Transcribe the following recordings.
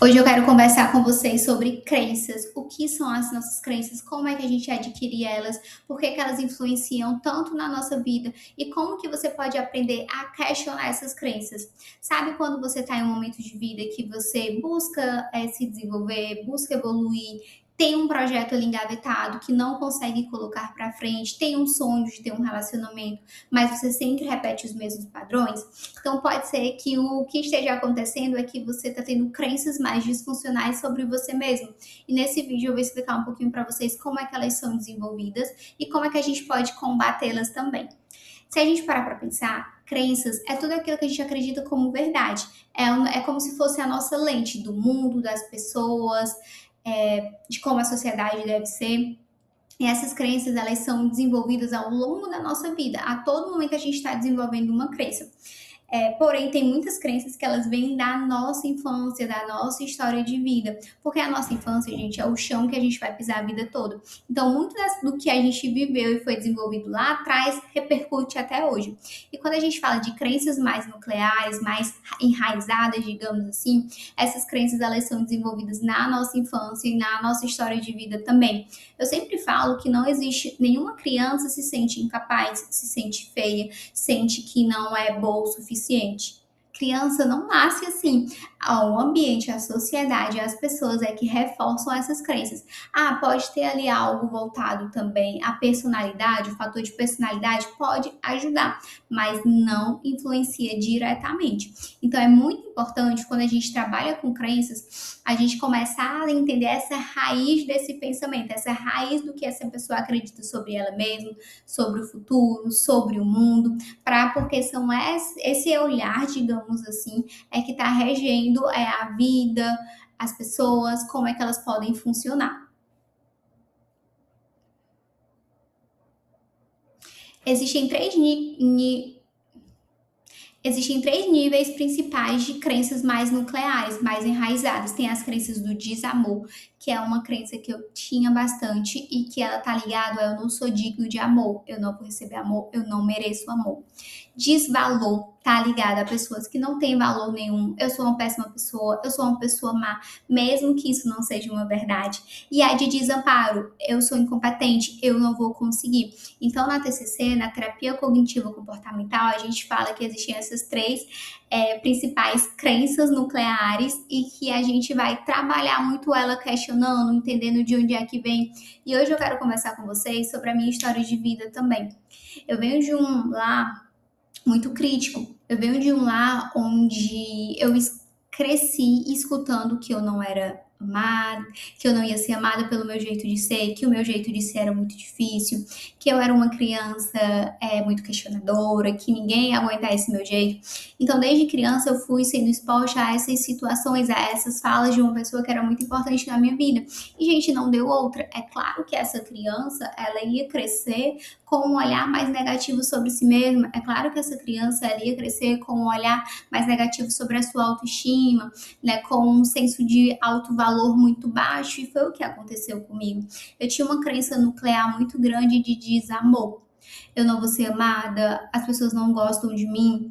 Hoje eu quero conversar com vocês sobre crenças. O que são as nossas crenças? Como é que a gente adquire elas? Por que que elas influenciam tanto na nossa vida? E como que você pode aprender a questionar essas crenças? Sabe quando você está em um momento de vida que você busca se desenvolver, busca evoluir, tem um projeto ali engavetado que não consegue colocar para frente, tem um sonho de ter um relacionamento, mas você sempre repete os mesmos padrões? Então, pode ser que o que esteja acontecendo é que você está tendo crenças mais disfuncionais sobre você mesmo. E nesse vídeo eu vou explicar um pouquinho para vocês como é que elas são desenvolvidas e como é que a gente pode combatê-las também. Se a gente parar para pensar, crenças é tudo aquilo que a gente acredita como verdade. É como se fosse a nossa lente do mundo, das pessoas, de como a sociedade deve ser. E essas crenças, elas são desenvolvidas ao longo da nossa vida. A todo momento a gente está desenvolvendo uma crença. Porém, tem muitas crenças que elas vêm da nossa infância, da nossa história de vida. Porque a nossa infância, gente, é o chão que a gente vai pisar a vida toda. Então, muito do que a gente viveu e foi desenvolvido lá atrás repercute até hoje. E quando a gente fala de crenças mais nucleares, mais enraizadas, digamos assim, essas crenças elas são desenvolvidas na nossa infância e na nossa história de vida também. Eu sempre falo que não existe nenhuma criança se sente incapaz, se sente feia, sente que não é boa o suficiente. Criança não nasce assim. O ambiente, a sociedade, as pessoas é que reforçam essas crenças. Ah, pode ter ali algo voltado também à personalidade, o fator de personalidade pode ajudar, mas não influencia diretamente. Então é muito importante quando a gente trabalha com crenças, a gente começar a entender essa raiz desse pensamento, essa raiz do que essa pessoa acredita sobre ela mesma, sobre o futuro, sobre o mundo, porque são esse olhar, digamos assim, é que está regendo a vida, as pessoas, como é que elas podem funcionar. Existem três Existem três níveis principais de crenças mais nucleares, mais enraizadas. Tem as crenças do desamor, que é uma crença que eu tinha bastante e que ela tá ligada a eu não sou digno de amor, eu não vou receber amor, eu não mereço amor. Desvalor tá ligado a pessoas que não têm valor nenhum, eu sou uma péssima pessoa, eu sou uma pessoa má, mesmo que isso não seja uma verdade. E a de desamparo, eu sou incompetente, eu não vou conseguir. Então, na TCC, na terapia cognitivo comportamental, a gente fala que existem essas três principais crenças nucleares e que a gente vai trabalhar muito ela questionando, entendendo de onde é que vem. E hoje eu quero conversar com vocês sobre a minha história de vida também. Eu venho de um lar muito crítico. Eu venho de um lar onde eu cresci escutando que eu não era amada, que eu não ia ser amada pelo meu jeito de ser, que o meu jeito de ser era muito difícil, que eu era uma criança muito questionadora, que ninguém ia aguentar esse meu jeito. Então, desde criança, eu fui sendo exposta a essas situações, a essas falas de uma pessoa que era muito importante na minha vida. E, gente, não deu outra. É claro que essa criança, ela ia crescer com um olhar mais negativo sobre si mesma. É claro que essa criança ela ia crescer com um olhar mais negativo sobre a sua autoestima, né, com um senso de alto valor muito baixo, e foi o que aconteceu comigo. Eu tinha uma crença nuclear muito grande de desamor. Eu não vou ser amada, as pessoas não gostam de mim,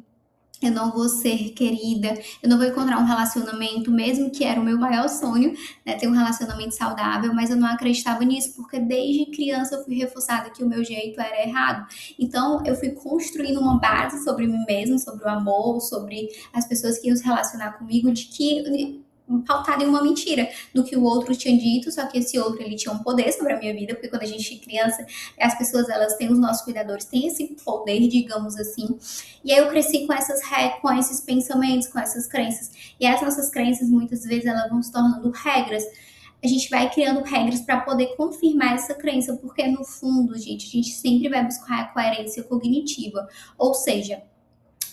eu não vou ser querida, eu não vou encontrar um relacionamento, mesmo que era o meu maior sonho, né, ter um relacionamento saudável, mas eu não acreditava nisso, porque desde criança eu fui reforçada que o meu jeito era errado. Então eu fui construindo uma base sobre mim mesma, sobre o amor, sobre as pessoas que iam se relacionar comigo, de que pautada em uma mentira do que o outro tinha dito, só que esse outro ele tinha um poder sobre a minha vida, porque quando a gente é criança, as pessoas elas têm os nossos cuidadores, têm esse poder, digamos assim. E aí eu cresci com esses pensamentos, com essas crenças. E essas nossas crenças muitas vezes elas vão se tornando regras. A gente vai criando regras para poder confirmar essa crença, porque no fundo, gente, a gente sempre vai buscar a coerência cognitiva, ou seja,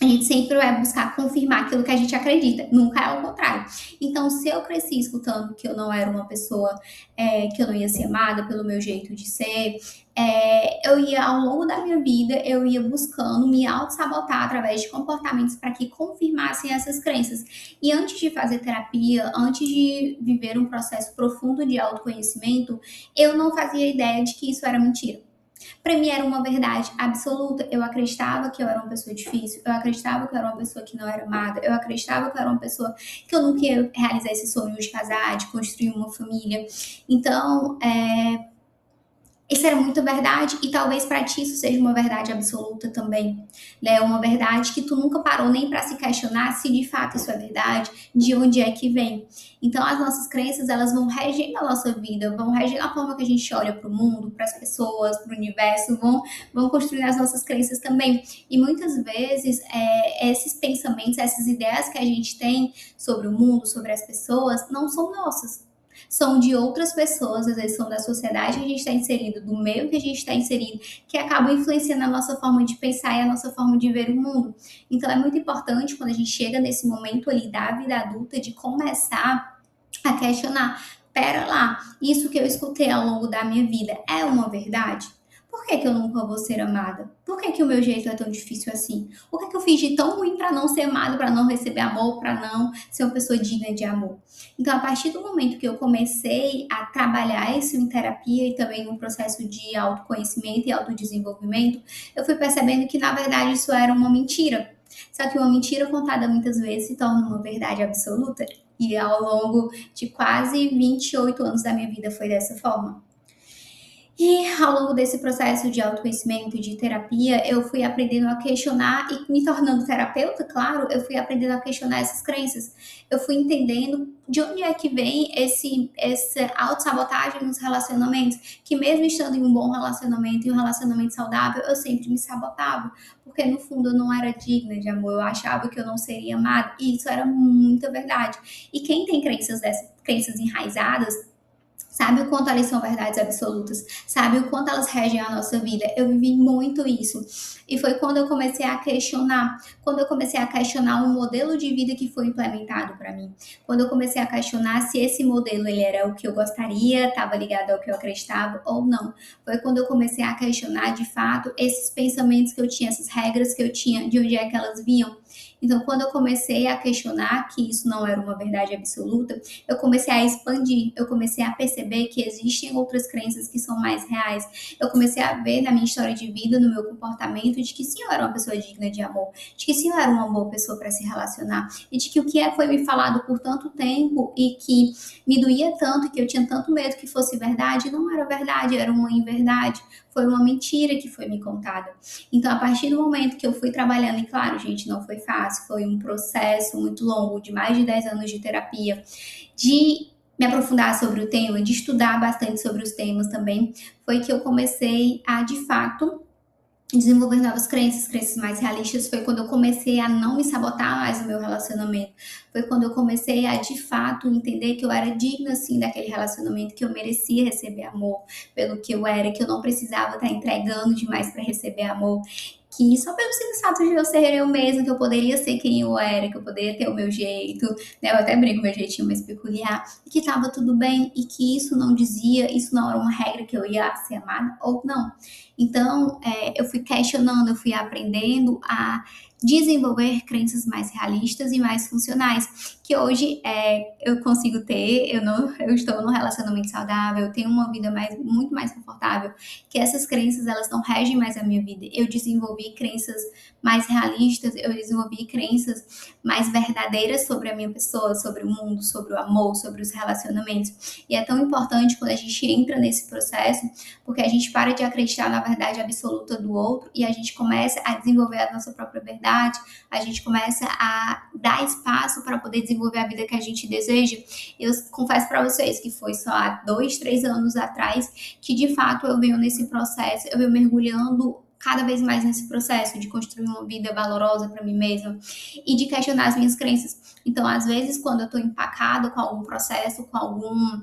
a gente sempre vai buscar confirmar aquilo que a gente acredita, nunca é ao contrário. Então, se eu cresci escutando que eu não era uma pessoa, que eu não ia ser amada pelo meu jeito de ser, eu ia, ao longo da minha vida, eu ia buscando me auto-sabotar através de comportamentos para que confirmassem essas crenças. E antes de fazer terapia, antes de viver um processo profundo de autoconhecimento, eu não fazia ideia de que isso era mentira. Para mim era uma verdade absoluta. Eu acreditava que eu era uma pessoa difícil, eu acreditava que eu era uma pessoa que não era amada, eu acreditava que eu era uma pessoa que eu nunca ia realizar esse sonho de casar, de construir uma família. Então, isso era muito verdade e talvez para ti isso seja uma verdade absoluta também, né? Uma verdade que tu nunca parou nem para se questionar se de fato isso é verdade, de onde é que vem. Então as nossas crenças elas vão regendo a nossa vida, vão regendo a forma que a gente olha para o mundo, para as pessoas, para o universo, vão construindo as nossas crenças também. E muitas vezes esses pensamentos, essas ideias que a gente tem sobre o mundo, sobre as pessoas, não são nossas, são de outras pessoas, às vezes são da sociedade que a gente está inserido, do meio que a gente está inserido, que acabam influenciando a nossa forma de pensar e a nossa forma de ver o mundo. Então é muito importante quando a gente chega nesse momento ali da vida adulta de começar a questionar, pera lá, isso que eu escutei ao longo da minha vida é uma verdade? Por que eu nunca vou ser amada? Por que o meu jeito é tão difícil assim? O que eu fiz de tão ruim para não ser amado, para não receber amor, para não ser uma pessoa digna de amor? Então, a partir do momento que eu comecei a trabalhar isso em terapia e também no processo de autoconhecimento e autodesenvolvimento, eu fui percebendo que, na verdade, isso era uma mentira. Só que uma mentira contada muitas vezes se torna uma verdade absoluta. E ao longo de quase 28 anos da minha vida foi dessa forma. E ao longo desse processo de autoconhecimento, de terapia, eu fui aprendendo a questionar e me tornando terapeuta, claro, eu fui aprendendo a questionar essas crenças. Eu fui entendendo de onde é que vem essa autossabotagem nos relacionamentos, que mesmo estando em um bom relacionamento, em um relacionamento saudável, eu sempre me sabotava, porque no fundo eu não era digna de amor, eu achava que eu não seria amada, e isso era muita verdade. E quem tem crenças enraizadas, sabe o quanto elas são verdades absolutas, sabe o quanto elas regem a nossa vida. Eu vivi muito isso. E foi quando eu comecei a questionar, quando eu comecei a questionar um modelo de vida que foi implementado para mim. Quando eu comecei a questionar se esse modelo ele era o que eu gostaria, estava ligado ao que eu acreditava ou não. Foi quando eu comecei a questionar de fato esses pensamentos que eu tinha, essas regras que eu tinha, de onde é que elas vinham. Então, quando eu comecei a questionar que isso não era uma verdade absoluta, eu comecei a expandir, eu comecei a perceber que existem outras crenças que são mais reais. Eu comecei a ver na minha história de vida, no meu comportamento, de que sim, eu era uma pessoa digna de amor, de que sim, eu era uma boa pessoa para se relacionar, e de que o que foi me falado por tanto tempo e que me doía tanto, e que eu tinha tanto medo que fosse verdade, não era verdade, era uma inverdade, foi uma mentira que foi me contada. Então, a partir do momento que eu fui trabalhando, e claro, gente, não foi fácil, foi um processo muito longo, de mais de 10 anos de terapia, de me aprofundar sobre o tema, de estudar bastante sobre os temas também, foi que eu comecei a, de fato, desenvolver novas crenças, crenças mais realistas. Foi quando eu comecei a não me sabotar mais no meu relacionamento. Foi quando eu comecei a, de fato, entender que eu era digna, assim, daquele relacionamento, que eu merecia receber amor pelo que eu era, que eu não precisava estar entregando demais para receber amor, que só pelo simples fato de eu ser eu mesma, que eu poderia ser quem eu era, que eu poderia ter o meu jeito, né? Eu até brinco, meu jeitinho mais peculiar, e que estava tudo bem, e que isso não dizia, isso não era uma regra que eu ia ser amada ou não. Então, eu fui questionando, eu fui aprendendo a desenvolver crenças mais realistas e mais funcionais, que hoje eu consigo ter, eu estou num relacionamento saudável, eu tenho uma vida muito mais confortável, que essas crenças elas não regem mais a minha vida. Eu desenvolvi crenças mais realistas, eu desenvolvi crenças mais verdadeiras sobre a minha pessoa, sobre o mundo, sobre o amor, sobre os relacionamentos. E é tão importante quando a gente entra nesse processo, porque a gente para de acreditar na verdade absoluta do outro e a gente começa a desenvolver a nossa própria verdade, a gente começa a dar espaço para poder desenvolver a vida que a gente deseja. Eu confesso para vocês que foi só há 2, 3 anos atrás que de fato eu venho nesse processo, eu venho mergulhando cada vez mais nesse processo de construir uma vida valorosa para mim mesma e de questionar as minhas crenças. Então, às vezes, quando eu estou empacado com algum processo, com algum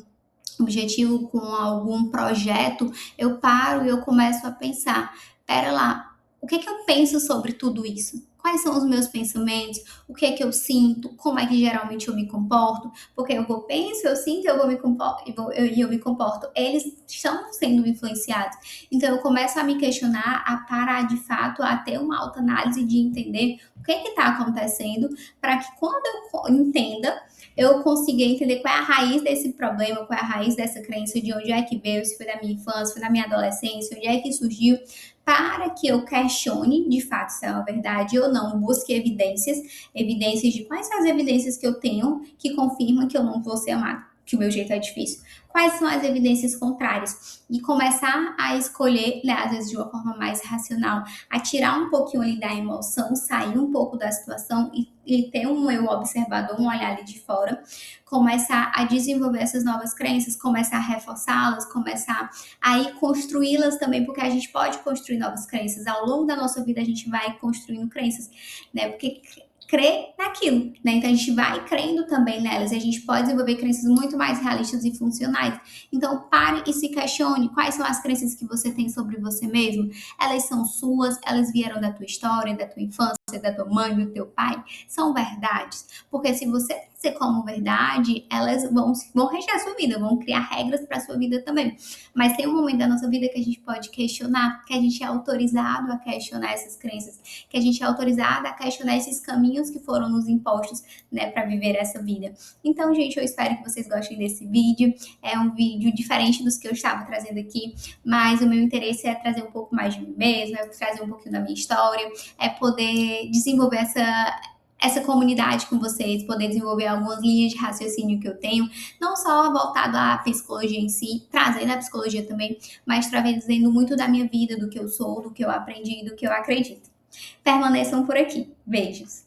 objetivo, com algum projeto, eu paro e eu começo a pensar, pera lá, o que eu penso sobre tudo isso? quais são os meus pensamentos, o que é que eu sinto, como é que geralmente eu me comporto, porque eu penso, eu sinto, eu vou me comporto, eu me comporto, eles estão sendo influenciados. Então eu começo a me questionar, a parar de fato, a ter uma autoanálise de entender o que está acontecendo, para que quando eu entenda, eu consiga entender qual é a raiz desse problema, qual é a raiz dessa crença, de onde é que veio, se foi da minha infância, foi da minha adolescência, onde é que surgiu, para que eu questione de fato se é uma verdade ou não, busque evidências de quais são as evidências que eu tenho que confirmam que eu não vou ser amado, que o meu jeito é difícil. Quais são as evidências contrárias? E começar a escolher, né, às vezes de uma forma mais racional, a tirar um pouquinho ali da emoção, sair um pouco da situação e ter um eu observador, um olhar ali de fora, começar a desenvolver essas novas crenças, começar a reforçá-las, começar a ir construí-las também, porque a gente pode construir novas crenças. Ao longo da nossa vida, a gente vai construindo crenças, né? Porque crer naquilo, né? Então a gente vai crendo também nelas e a gente pode desenvolver crenças muito mais realistas e funcionais. Então pare e se questione quais são as crenças que você tem sobre você mesmo. Elas são suas, elas vieram da tua história, da tua infância, da tua mãe, do teu pai, são verdades. Porque se você ser como verdade, elas vão reger a sua vida, vão criar regras para a sua vida também. Mas tem um momento da nossa vida que a gente pode questionar, que a gente é autorizado a questionar essas crenças, que a gente é autorizado a questionar esses caminhos que foram nos impostos, né, para viver essa vida. Então, gente, eu espero que vocês gostem desse vídeo. É um vídeo diferente dos que eu estava trazendo aqui, mas o meu interesse é trazer um pouco mais de mim mesma, é trazer um pouquinho da minha história, é poder desenvolver essa comunidade com vocês, poder desenvolver algumas linhas de raciocínio que eu tenho, não só voltado à psicologia em si, trazendo a psicologia também, mas trazendo muito da minha vida, do que eu sou, do que eu aprendi, do que eu acredito. Permaneçam por aqui. Beijos!